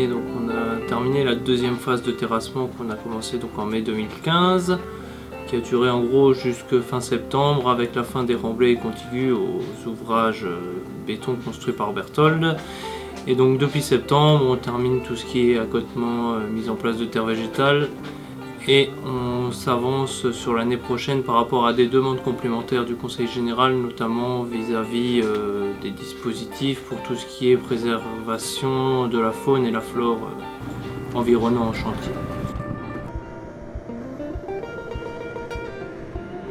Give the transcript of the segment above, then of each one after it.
terminé. Donc on a terminé la deuxième phase de terrassement qu'on a commencé donc en mai 2015, qui a duré en gros jusque fin septembre, avec la fin des remblais contigus aux ouvrages béton construits par Berthold. Et donc depuis septembre, on termine tout ce qui est accotement, mise en place de terre végétale, et on s'avance sur l'année prochaine par rapport à des demandes complémentaires du Conseil général, notamment vis-à-vis des dispositifs pour tout ce qui est préservation de la faune et la flore environnant en chantier.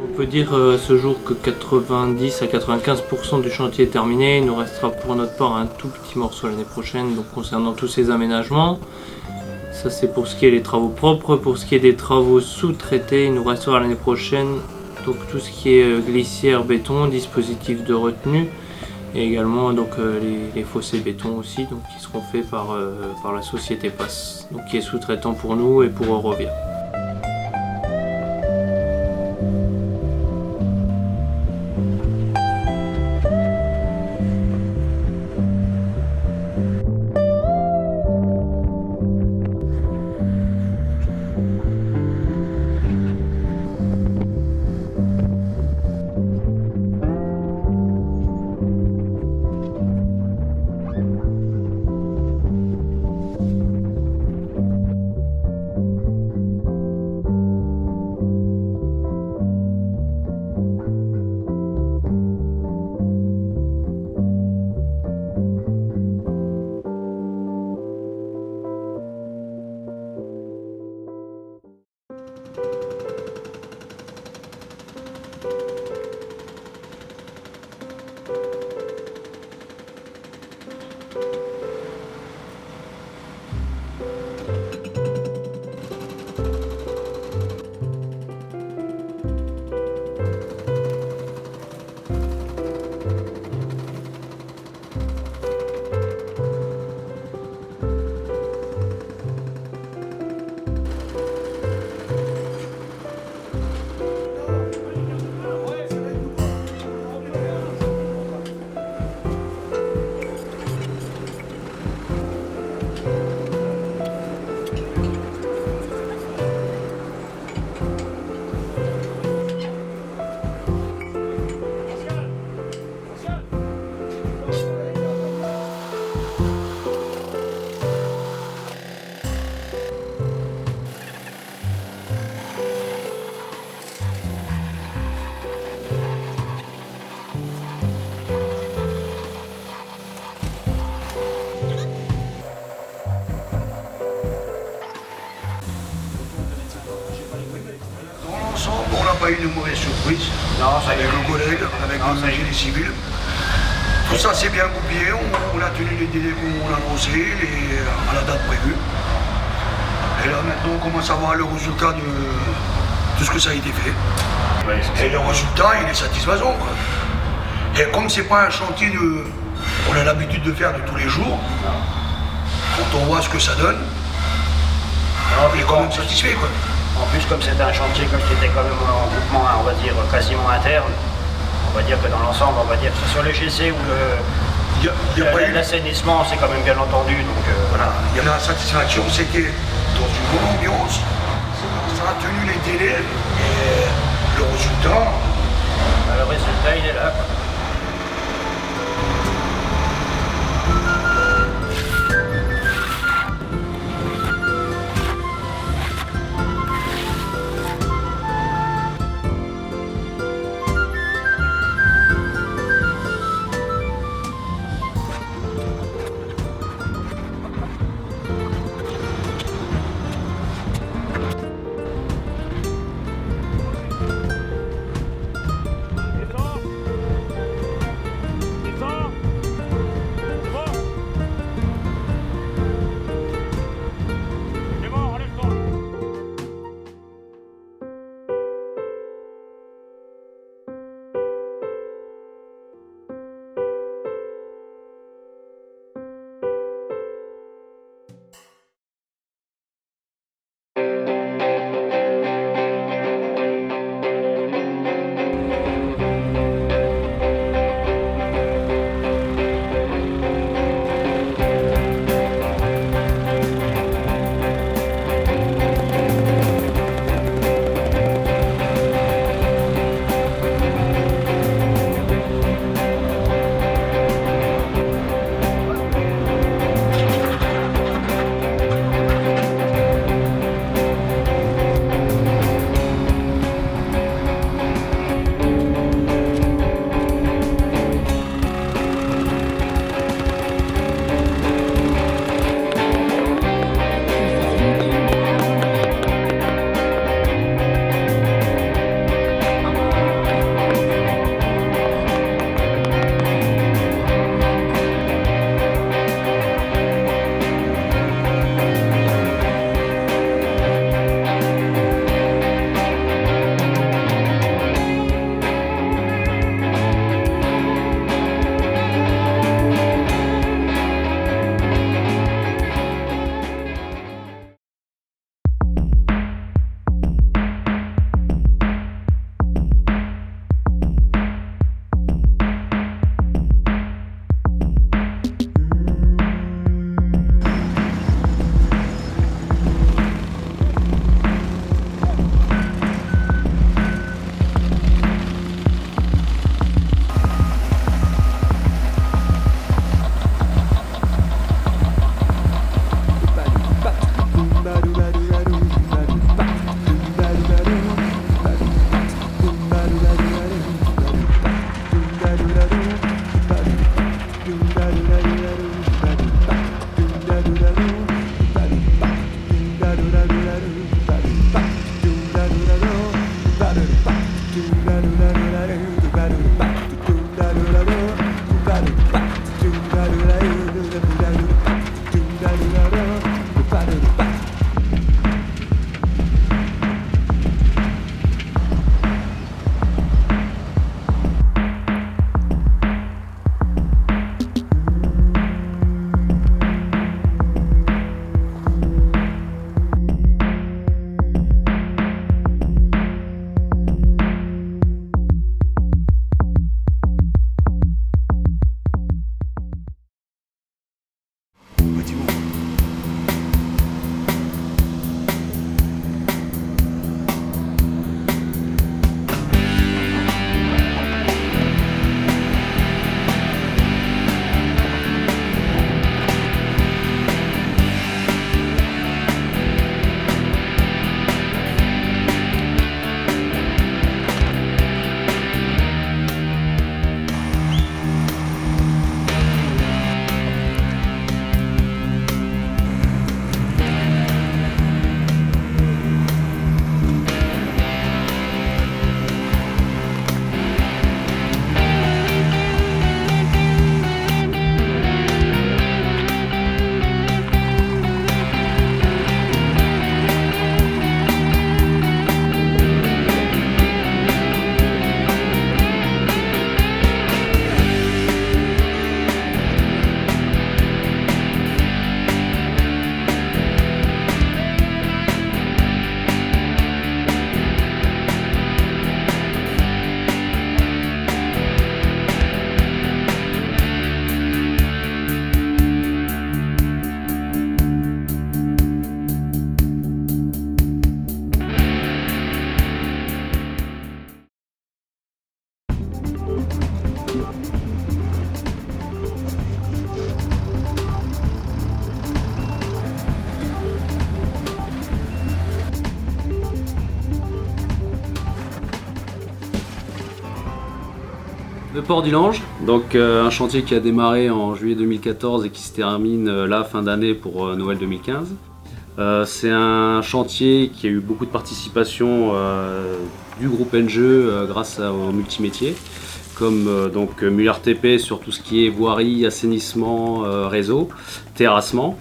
On peut dire ce jour que 90 à 95% du chantier est terminé. Il nous restera pour notre part un tout petit morceau l'année prochaine, donc concernant tous ces aménagements. Ça c'est pour ce qui est des travaux propres. Pour ce qui est des travaux sous-traités, il nous restera l'année prochaine donc tout ce qui est glissière béton, dispositif de retenue, et également donc les fossés béton aussi, donc qui seront faits par la société PAS, donc qui est sous-traitant pour nous et pour Eurovia. On n'a pas eu de mauvaise surprise avec le collègue, avec le génie civil. Tout ça s'est bien goupillé, on a tenu les délais qu'on a annoncés à la date prévue. Et là maintenant on commence à voir le résultat de tout ce que ça a été fait. Et le résultat il est satisfaisant, quoi. Et comme c'est pas un chantier qu'on a l'habitude de faire de tous les jours, quand on voit ce que ça donne, on est quand même satisfait, quoi. En plus, comme c'était un chantier qui était quand même en groupement, on va dire, quasiment interne, on va dire que dans l'ensemble, on va dire que ce soit le GC ou l'assainissement, c'est quand même bien entendu. Donc, voilà, il y a la satisfaction, c'était dans une bonne ambiance, ça a tenu les délais et le résultat. Le résultat, il est là, quoi. Le port du Lange, donc un chantier qui a démarré en juillet 2014 et qui se termine là fin d'année pour Noël 2015. C'est un chantier qui a eu beaucoup de participation du groupe NGE grâce au multimétier, comme donc MulRTP sur tout ce qui est voirie, assainissement, réseau, terrassement,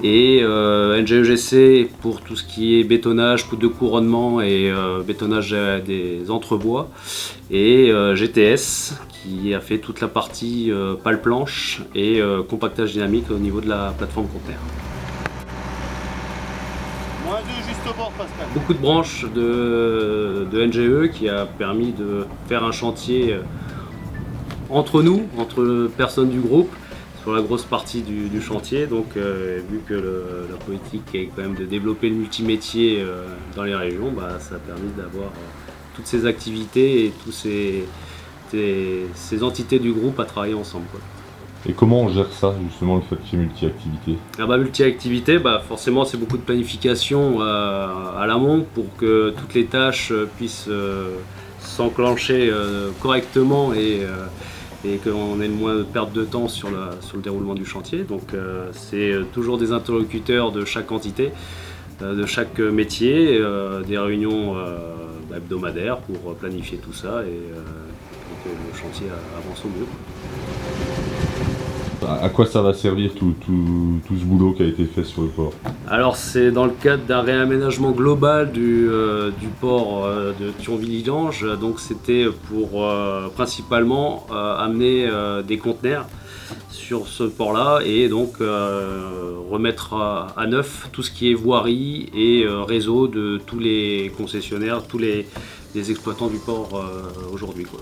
et NGEGC pour tout ce qui est bétonnage, poudre de couronnement et bétonnage des entrebois, et GTS qui a fait toute la partie pale planche et compactage dynamique au niveau de la plateforme conteneur. Beaucoup de branches de NGE qui a permis de faire un chantier entre nous, entre personnes du groupe, sur la grosse partie du chantier. Donc vu que la politique est quand même de développer le multimétier dans les régions, ça a permis d'avoir toutes ces activités et toutes ces entités du groupe à travailler ensemble, quoi. Et comment on gère ça, justement, le fait qu'il y ait multi-activité? Multi-activité, forcément c'est beaucoup de planification à l'amont pour que toutes les tâches puissent s'enclencher correctement et qu'on ait le moins de perte de temps sur le déroulement du chantier. Donc c'est toujours des interlocuteurs de chaque entité, de chaque métier, des réunions hebdomadaires pour planifier tout ça et que le chantier avance au mieux. À quoi ça va servir tout ce boulot qui a été fait sur le port? Alors c'est dans le cadre d'un réaménagement global du port de Thionville-Lange. Donc c'était pour principalement amener des conteneurs sur ce port-là et donc remettre à neuf tout ce qui est voirie et réseau de tous les concessionnaires, tous les exploitants du port aujourd'hui, quoi.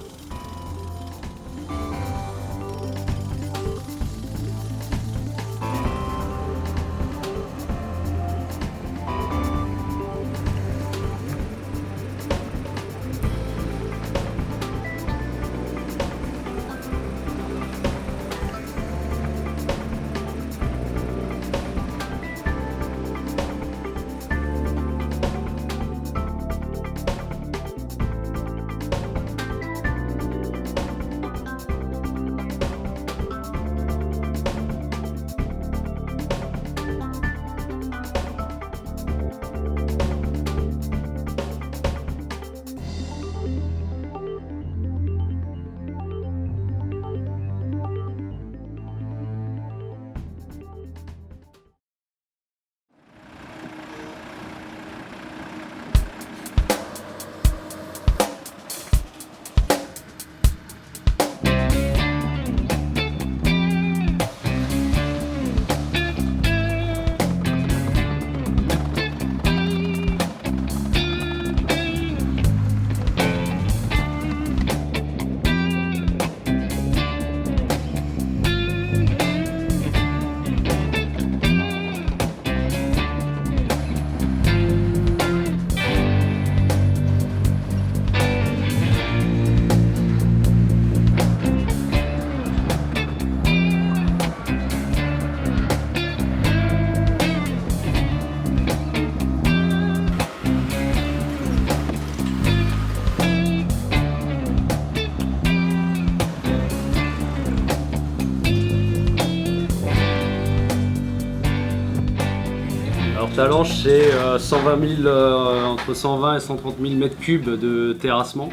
Alors Talange, c'est entre 120 et 130 000 mètres cubes de terrassement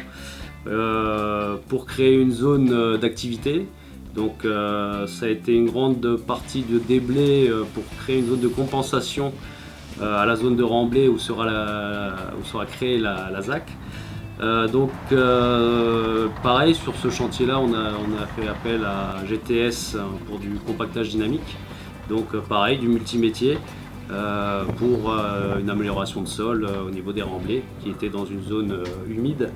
pour créer une zone d'activité. Donc ça a été une grande partie de déblai pour créer une zone de compensation à la zone de Remblai où sera créée la ZAC. Pareil, sur ce chantier-là, on a fait appel à GTS pour du compactage dynamique. Donc pareil, du multimétier pour une amélioration de sol au niveau des remblais qui étaient dans une zone humide.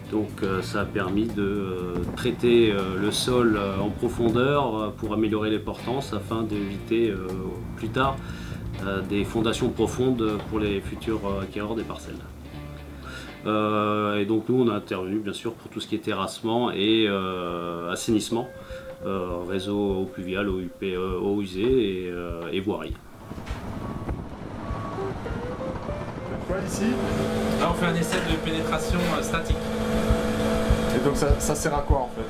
Donc ça a permis de traiter le sol en profondeur pour améliorer les portances afin d'éviter plus tard des fondations profondes pour les futurs acquéreurs des parcelles. Et donc nous on a intervenu bien sûr pour tout ce qui est terrassement et assainissement, réseau eau pluviale, eau usée et voirie. Quoi ici? Là on fait un essai de pénétration statique. Et donc ça sert à quoi en fait?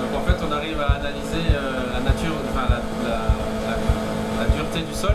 Donc en fait on arrive à analyser la nature, enfin la dureté du sol